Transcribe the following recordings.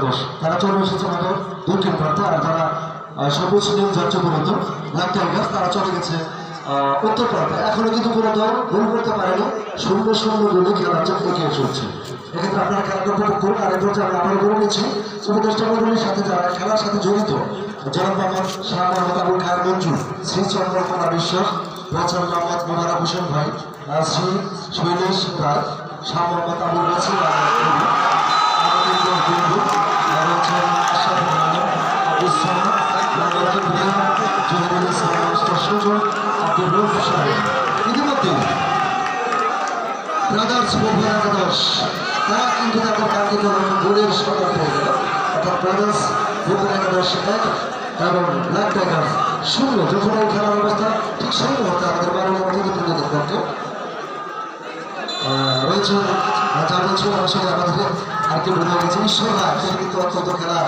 একাদশ তারা চলে এসেছে আমাদের দক্ষিণ প্রান্তে, আর তারা সবুজ নীল যাচ্ছে মূলত ব্ল্যাক টাইগার্স, তারা চলে গেছে উত্তর প্রান্তে। এখনো কিন্তু কোনো দল গোল করতে পারেনি, 0-0 গোলে খেলার জন্য এগিয়ে চলছে। এক্ষেত্রে আপনারা খেলাটা উপভোগ করুন। আর এরপর আমি আবার বলে নিচ্ছি উপদেষ্টা মন্ডলীর সাথে যারা খেলার সাথে জড়িত, জনাব মোহাম্মদ শাহ মোহাম্মদ আবুল খায়ের মঞ্জুর, শ্রী চন্দ্রকোনা বিশ্বাস, প্রচার মোহাম্মদ মোবারক হোসেন ভাই, শ্রী শৈলেশ রায়, শাহ মোহাম্মদ আবুল নাসির আমাদের বন্ধু, আর হচ্ছে আশরাফ মোহাম্মদ আবুল সালাম, মোহাম্মদ ইব্রাহিম, জহিরুল ইসলাম সুজন, আব্দুর রউফ সাহেব। ইতিমধ্যে ব্রাদার্স ফুটবল একাদশ তারা কিন্তু তাদের কাঙ্ক্ষিত গোলের সংখ্যা পেয়ে গেল, অর্থাৎ ব্রাদার্স ফুটবল একাদশ 1 এবং ব্ল্যাক টাইগার্স 0। যখন এই খেলার অবস্থা ঠিক সেই মুহূর্তে আমাদের মাননীয় অতিথিবৃন্দদের পক্ষে রয়েছে যা বলছিল আসলে আমাদের আর কি বলে গেছে ঈশ্বর রায়, তিনি কিন্তু অত্যন্ত খেলা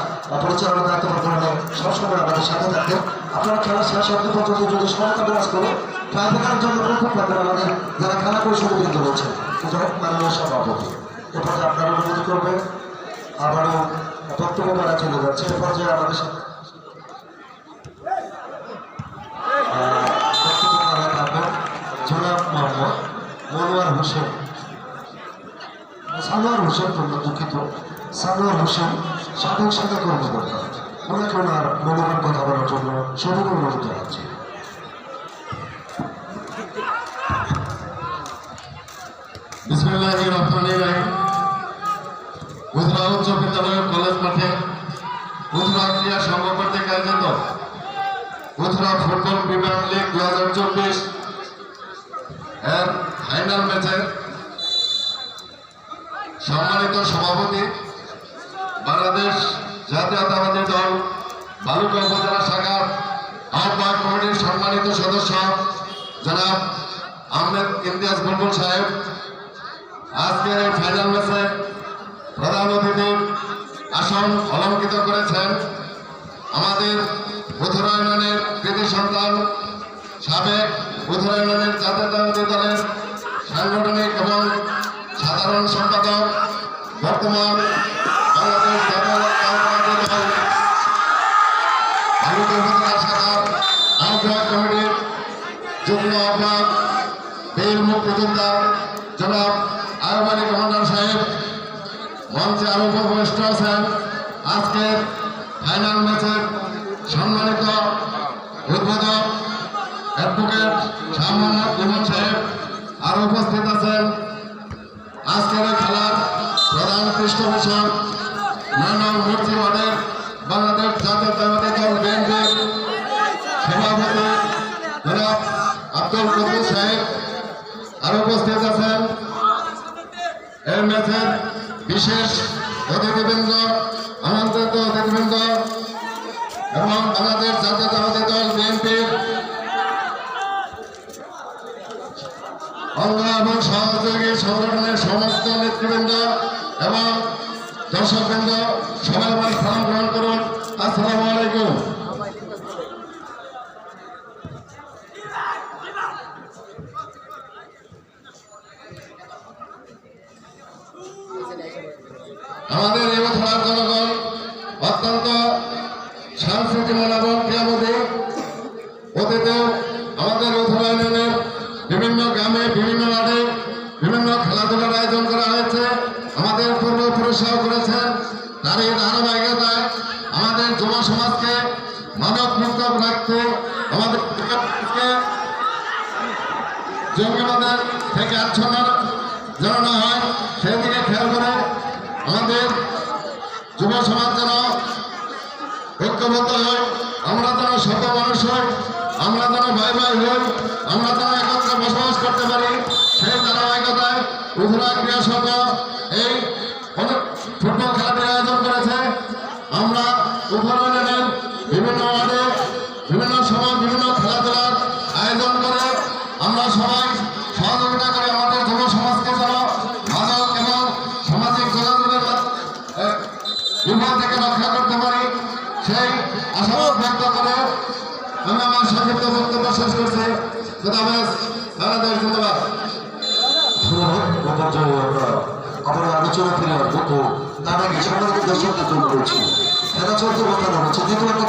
পরিচালনা দায়িত্ব পালন সবসময় আমাদের সাথে থাকতেন। আপনারা খেলা শেষ অব্দি পর্যন্ত যদি সমতা বিরাজ করে ট্রাইব্যুনালের জন্য প্রথম পাবেন আমাদের যারা খেলা পরিষদে কিন্তু রয়েছে মাননীয় সভাপতি। এ পর্যায়ে আপনারা অনুমতি করবেন, আবারও বক্তব্য করা চলে যাচ্ছে। এ পর্যায়ে আমাদের সাথে বক্তব্য করা থাকবেন জনাব মোহাম্মদ মনোয়ার হোসেন, সানোয়ার হোসেন, দুঃখিত সানোয়ার হোসেন, সাবেক শাখা কর্মকর্তা। ওনাকে ওনার মূল্যবান কথা বলার জন্য সবাই অনুরোধ জানাচ্ছি। বিসমিল্লাহির রহমানির রহিম। উধরা উচ্চ বিদ্যালয় কলেজ মাঠে উধরা ক্রীড়া সংঘ কর্তৃক আয়োজিত উধরা ফুটবল প্রিমিয়ার লিগ 2024 এর ফাইনাল ম্যাচের সম্মানিত সভাপতি, বাংলাদেশ জাতীয়তাবাদী দল বালুকা উপজেলা শাখার আহ্বায়ক কমিটির সম্মানিত সদস্য জনাব আহমেদ ইমতিয়াজ বুলবুল সাহেব, আজকের এই ফাইনাল ম্যাচে প্রধান অতিথির আসন অলঙ্কৃত করেছেন আমাদের উধরা ইউনিয়নের কৃতি সন্তান, সাবেক উধরা ইউনিয়নের জাতীয়তাবাদী দলের সাংগঠনিক এবং সাধারণ সম্পাদক, বর্তমান বাংলাদেশ জাতীয়তাবাদী দল বালুকা উপজেলা শাখার আহ্বায়ক কমিটির যুগ্ম আহ্বায়ক, বীর মুক্তিযোদ্ধা জনাব আয়ুব আলী কমান্ডার সাহেব, মঞ্চে আরো উপবিষ্ট আছেন। আজকের ফাইনাল ম্যাচের সম্মানিত উদ্বোধক অ্যাডভোকেট শাহ মোহাম্মদ ইমন সাহেব আরো উপস্থিত আছেন। আজকের এই খেলার প্রধান পৃষ্ঠপোষক নয়নগর মূর্তি ওয়ার্ডের বাংলাদেশ জাতীয়তাবাদী দল বিএনপির সভাপতি জনাব আব্দুল কুদ্দুস সাহেব আরো উপস্থিত আছেন। এই ম্যাচের বিশেষ অতিথিবৃন্দ, আমন্ত্রিত অতিথিবৃন্দ এবং বাংলাদেশ জাতীয়তাবাদী দল বিএনপির অঙ্গ এবং সহযোগী সংগঠনের সমস্ত নেতৃবৃন্দ এবং দর্শকবৃন্দ সবাই আমার সালাম গ্রহণ করুন। আসসালামু আলাইকুম। আমাদের এই খেলার জনগণ অত্যন্ত সাংস্কৃতিক এবং ক্রীড়াবোধী। অতীতে আমাদের উধরা ইউনিয়নের বিভিন্ন গ্রামে বিভিন্ন ওয়ার্ডে বিভিন্ন খেলাধুলার আয়োজন করা হয়েছে, আমাদের পূর্বপুরুষরাও করেছেন। তারই ধারাবাহিকতায় আমাদের যুব সমাজকে মাদক মুক্ত রাখতে, আমাদের জঙ্গিবাদের থেকে আচ্ছন্ন জানানো হয়, সেদিকে খেয়াল করে আমাদের যুব সমাজ যেন ঐক্যবদ্ধ হয়, আমরা যেন শত মানুষ হই, আমরা যেন ভাই ভাই হই, আমরা যেন একত্রে বসবাস করতে পারি, সেই ধারাবাহিকতায় উধরা ক্রীড়া সংঘ এই ফুটবল খেলাটির আয়োজন করেছে। আমরা উধরা ইউনিয়নের বিভিন্ন ওয়ার্ডে বিভিন্ন সময় বিভিন্ন খেলাধুলার আয়োজন করে আমরা সবাই সহযোগিতা করে আমাদের যুব সমাজকে যেন মাদক এবং সামাজিক যোগাযোগের বিপদ থেকে রক্ষা করতে পারি, সেই আশাবাদ ব্যক্ত করে আমি আমার সংক্ষিপ্ত বক্তব্য শেষ করছি। খুদাহাফেজ। বাংলাদেশ জিন্দাবাদ। আমরা আলোচনা ফিরে আসবো। তার আগে সম্মানিত দর্শকদের জন্য রয়েছে খেলা চলতে বসানো হচ্ছে দ্বিতীয় একটা